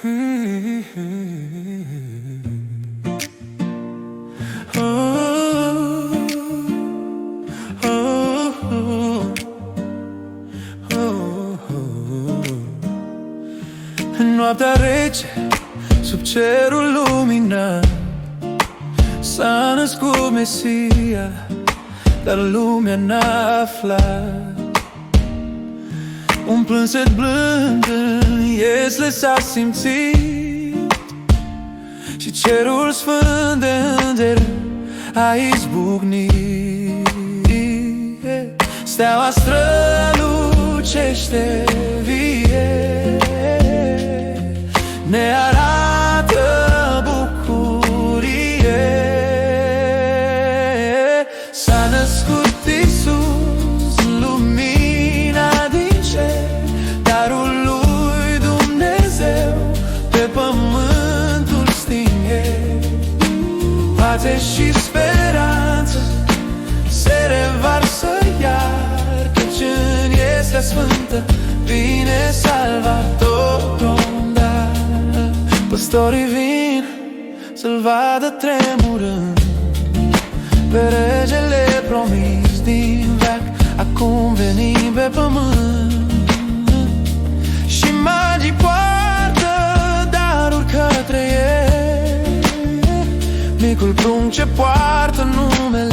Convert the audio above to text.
În noaptea rece, sub cerul luminat, s-a născut Mesia, dar lumea n-a aflat. Un plânset blând în iesle s-a simțit și cerul sfânt de îngeri a izbucnit. Steaua strălucește vie, ne arată bucurie. S-a născut Iisus, lumina din cer, darul lui Dumnezeu pe pământul stinge. Pace și speranță se revarsă iar, căci în este sfântă vine Salvatorul. Păstorii vin să-L vadă tremurând, pe regele promis din veac, acum venim pe pământ. Și magii poartă daruri către El, micul prunc ce poartă numele